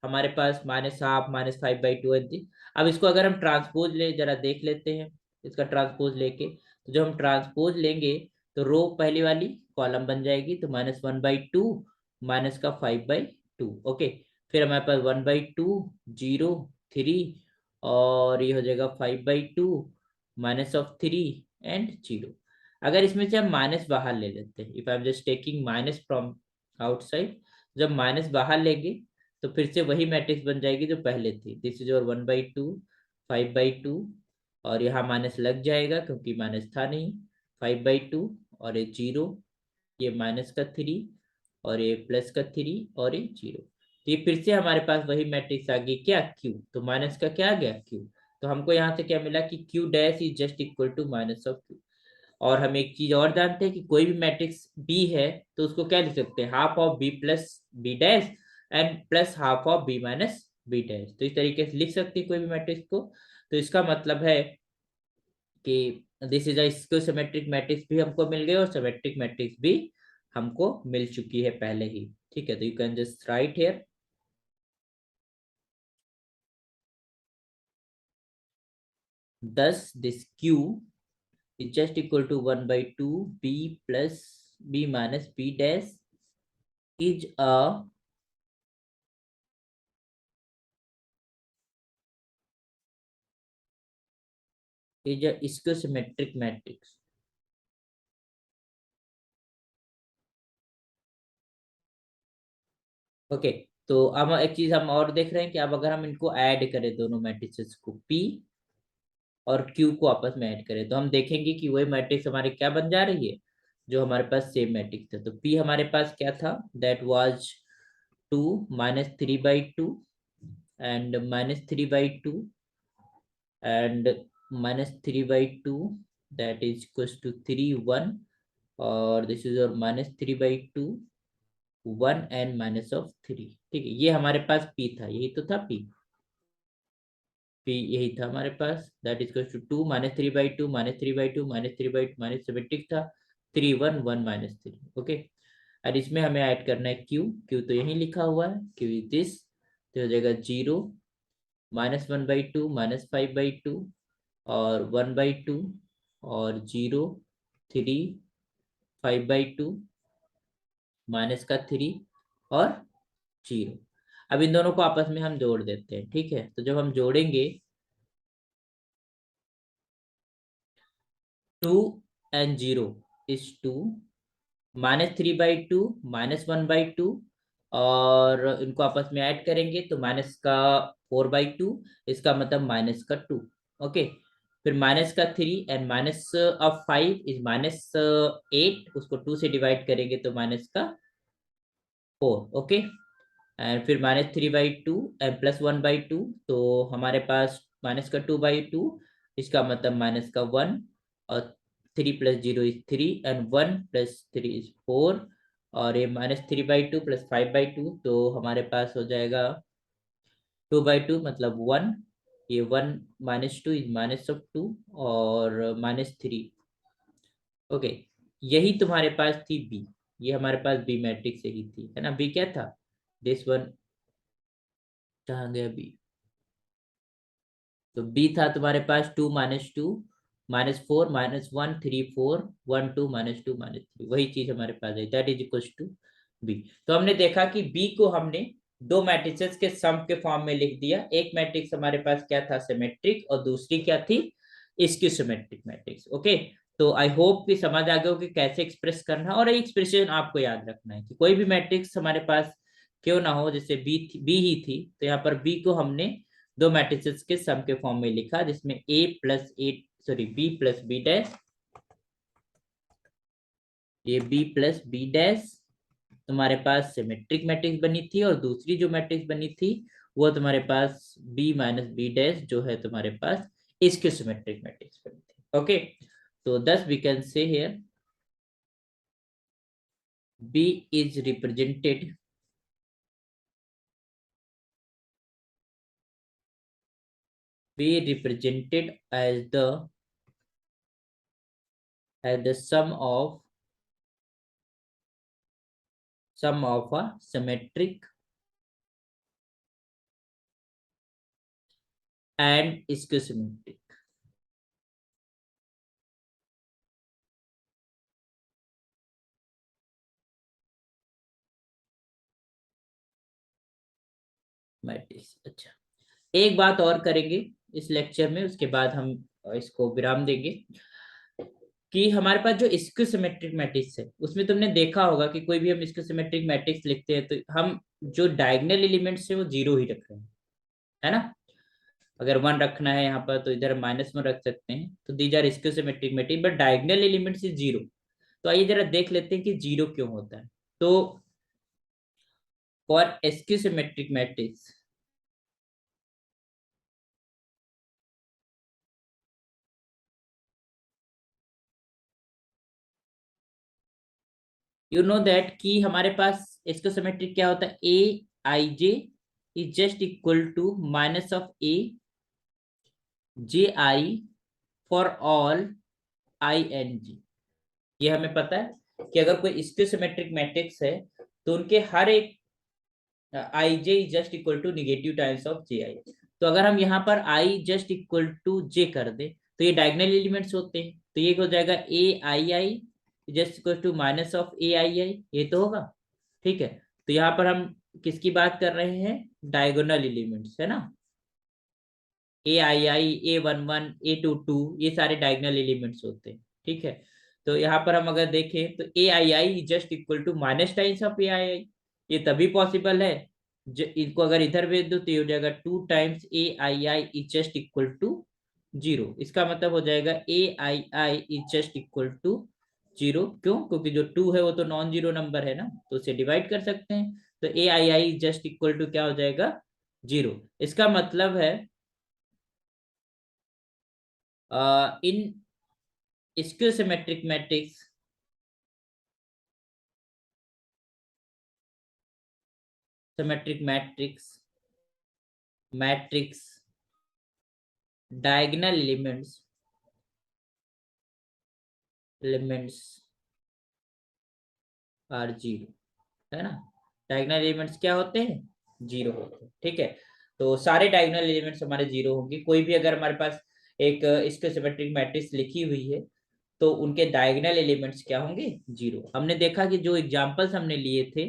हमारे पास -12 -5/2 एंड दिस। अब इसको अगर हम ट्रांसपोज ले जरा देख लेते हैं, इसका ट्रांसपोज लेके, तो जब हम ट्रांसपोज लेंगे तो रो पहली वाली कॉलम बन जाएगी, तो -1/2 माइनस का 5/2। ओके, फिर हमारे पास 1/2 0 3, और ये हो जाएगा 5/2 -3 एंड 0। अगर इसमें से हम माइनस बाहर ले लेते हैं, if I am just taking minus from outside, जब माइनस बाहर लेंगे तो फिर से वही मैट्रिक्स बन जाएगी जो पहले थी। दिस इज और 1/2 5/2, और यहाँ माइनस लग जाएगा क्योंकि माइनस था नहीं, 5/2 और ये 0, ये -3 और ये +3 और ये 0। तो ये फिर से हमारे पास वही मैट्रिक्स आ गई, क्या, क्यू। तो माइनस का क्या आ गया, क्यू। तो हमको यहाँ से क्या मिला कि Q dash is just equal to minus of Q. और हम एक चीज और जानते हैं कि कोई भी मैट्रिक्स बी है तो उसको क्या लिख सकते हैं, half of B plus B dash and plus half of B minus B dash. तो इस तरीके से लिख सकते हैं कोई भी मैट्रिक्स को। तो इसका मतलब है कि दिस इज इसको सिमेट्रिक मैट्रिक्स भी हमको मिल गए, और सिमेट्रिक मैट्रिक्स भी हमको मिल चुकी है पहले ही, ठीक है। तो you can just right here, thus this q is just equal to 1/2 b plus b minus b dash is a is a schistometric matrix. Okay, तो अब एक चीज हम और देख रहे हैं कि अब अगर हम इनको ऐड करें दोनों मैट्रिसेस को P और Q को आपस में ऐड करें तो हम देखेंगे कि वही मैट्रिक्स हमारे क्या बन जा रही है जो हमारे पास सेम मैट्रिक्स था। तो P हमारे पास क्या था, that was 2 -3/2 and -3/2 and -3/2, that is equals to 3 1, और दिस इज और -3/2 1 and -3। ठीक है, ये हमारे पास P था, यही तो था P। यही था हमारे पास, दैट इज इक्वल टू 2 -3/2 -3/2 -3/2 -7 था 3 1 1 -3। ओके, और इसमें हमें ऐड करना है Q तो यही लिखा हुआ है, Q इज दिस, तो हो जाएगा 0 -1/2 -5/2 और 1/2 और 0 3 5/2 -3 और 0। अब इन दोनों को आपस में हम जोड़ देते हैं। ठीक है, तो जब हम जोड़ेंगे 2 and 0 is 2, -3/2 -1/2, और इनको आपस में ऐड करेंगे तो माइनस का 4/2, इसका मतलब -2। ओके, फिर -3 एंड -5 इज -8, उसको 2 से डिवाइड करेंगे तो -4। ओके, एंड फिर -3/2 एंड +1/2, तो हमारे पास -2/2, इसका मतलब -1, और 3 + 0 इज 3 एंड 1 + 3 इज 4, और ये -3/2 + 5/2, तो हमारे पास हो जाएगा 2/2 मतलब 1, ये 1 -2 इज -2 और -3। ओके, यही तुम्हारे पास थी बी, ये हमारे पास बी मैट्रिक्स यही थी, है ना। बी क्या था, दिस वन, कहाँ गया बी, तो बी था तुम्हारे पास 2 -2 -4 -1 3 4 1 2 -2 -3, वही चीज हमारे पास है, that is equal to B. तो हमने देखा कि बी को हमने दो मैट्रिसेस के सम के फॉर्म में लिख दिया। एक मैट्रिक्स हमारे पास क्या था, सिमेट्रिक, और दूसरी क्या थी, इसकी सिमेट्रिक मैट्रिक्स। ओके, तो आई होप कि समझ आ गया हो कि कैसे एक्सप्रेस करना, और एक एक्सप्रेशन आपको याद रखना है कि कोई भी मैट्रिक्स हमारे पास क्यों ना हो, जैसे बी ही थी, तो यहाँ पर बी को हमने दो मैट्रिसेस के सम के फॉर्म में लिखा, जिसमें बी प्लस बी डैश, ये बी प्लस बी डैश तुम्हारे पास सिमेट्रिक मैट्रिक्स बनी थी, और दूसरी जो मैट्रिक्स बनी थी वो तुम्हारे पास बी माइनस बी डैश जो है तुम्हारे पास इसके सिमेट्रिक मैट्रिक्स बनी थी। ओके, तो thus we can say here B is represented as the sum of a symmetric and schistometric matrix. अच्छा, एक बात और करेंगे इस लेक्चर में, उसके बाद हम इसको विराम देंगे, कि हमारे पास जो स्क्यूसिमेट्रिक मैट्रिक्स है उसमें तुमने देखा होगा कि कोई भी हम स्क्यूसिमेट्रिक मैट्रिक्स लिखते हैं तो हम जो डायगोनल एलिमेंट्स है वो 0 ही रख रहे हैं, है ना। अगर 1 रखना है यहाँ पर तो इधर -1 रख सकते हैं, तो these are skew symmetric matrix, but diagonal elements is 0। तो आइए जरा देख लेते हैं कि 0 क्यों होता है। तो for skew symmetric matrix, you know that कि हमारे पास इसको सिमेट्रिक क्या होता है, A I J is just equal to minus of A J I for all I and J. ये हमें पता है कि अगर कोई इसके सिमेट्रिक मैट्रिक्स है तो उनके हर एक I J is just equal to negative times of J I. तो अगर हम यहाँ पर I just equal to J कर दे तो ये डायगोनल एलिमेंट्स होते हैं, तो ये हो जाएगा A I I just equal to minus of A I I, ये तो होगा। ठीक है, तो यहाँ पर हम किसकी बात कर रहे हैं, डायगोनल एलिमेंट्स, है ना। A11 A22 ये सारे डायगोनल एलिमेंट्स होते हैं, ठीक है। तो यहाँ पर हम अगर देखें तो AII is just equal to minus times of AII। ये तभी पॉसिबल है इनको अगर इधर भेज दो तो ये हो जाएगा 2 times AII is just equal to 0। इसका मतलब हो जाएगा AII is just equal to 0। क्यों? क्योंकि जो 2 है वो तो नॉन जीरो नंबर है ना, तो उसे डिवाइड कर सकते हैं। तो AII is just equal to क्या हो जाएगा? 0। इसका मतलब है in skew symmetric matrix, symmetric matrix, matrix diagonal elements, elements are zero, है ना। डायगोनल एलिमेंट्स क्या होते हैं? जीरो होते हैं, ठीक है। तो सारे डायगोनल एलिमेंट्स हमारे जीरो होंगे। कोई भी अगर हमारे पास एक इसके सिमेट्रिक मैट्रिक्स लिखी हुई है तो उनके डायगोनल एलिमेंट्स क्या होंगे? जीरो। हमने देखा कि जो एग्जांपल्स हमने लिए थे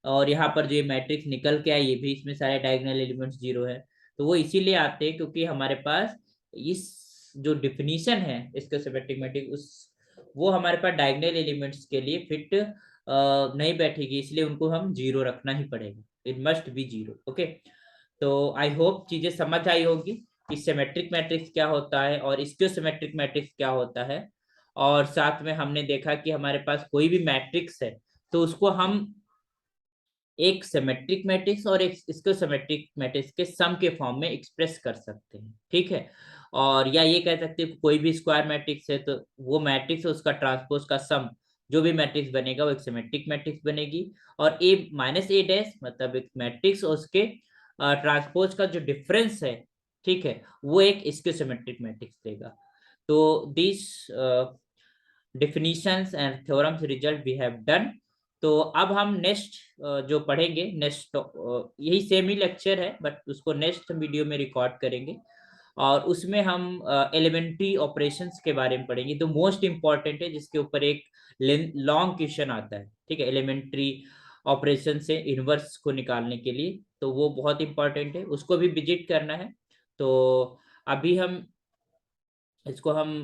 और यहाँ पर जो ये मैट्रिक्स निकल के आया ये भी इसमें सारे डायगोनल एलिमेंट्स जीरो है। तो वो इसीलिए आते हैं क्योंकि हमारे पास इस जो डिफिनीशन है इसके सिमेट्रिक मैट्रिक्स उस वो हमारे पास डायगोनल एलिमेंट्स के लिए फिट नहीं बैठेगी, इसलिए उनको हम जीरो रखना ही पड़ेगा। It must be zero. Okay, तो आई होप चीजें समझ आई होगी कि सिमेट्रिक मैट्रिक्स क्या होता है और स्क्यू सिमेट्रिक मैट्रिक्स क्या होता है। और साथ में हमने देखा कि हमारे पास कोई भी मैट्रिक्स है तो उसको हम एक सिमेट्रिक मैट्रिक्स और एक स्क्यू सिमेट्रिक मैट्रिक्स के सम के फॉर्म में एक्सप्रेस कर सकते हैं, ठीक है। और या ये कह सकते हैं कोई भी स्क्वायर मैट्रिक्स है तो वो मैट्रिक्स उसका ट्रांसपोज का सम जो भी मैट्रिक्स बनेगा वो एक सिमेट्रिक मैट्रिक्स बनेगी। और A माइनस A डैश मतलब एक मैट्रिक्स और उसके ट्रांसपोज का जो डिफरेंस है, ठीक है, वो एक स्क्यू सिमेट्रिक मैट्रिक्स देगा। तो this definitions and theorems result we have done। तो अब हम नेक्स्ट जो पढ़ेंगे नेक्स्ट यही सेम ही लेक्चर है बट उसको नेक्स्ट वीडियो में रिकॉर्ड करेंगे और उसमें हम एलिमेंट्री ऑपरेशंस के बारे में पढ़ेंगे। तो मोस्ट इंपॉर्टेंट है जिसके ऊपर एक लॉन्ग क्वेश्चन आता है, ठीक है, एलिमेंट्री ऑपरेशन से इनवर्स को निकालने के लिए। तो वो बहुत इंपॉर्टेंट है, उसको भी विजिट करना है। तो अभी हम इसको हम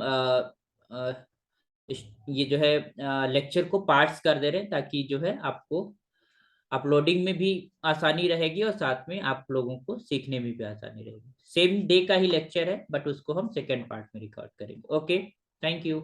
ये जो है लेक्चर को पार्ट्स कर दे रहे हैं ताकि जो है आपको अपलोडिंग में भी आसानी रहेगी और साथ में आप लोगों को सीखने में भी आसानी रहेगी। सेम डे का ही लेक्चर है बट उसको हम सेकेंड पार्ट में रिकॉर्ड करेंगे। Okay, thank you.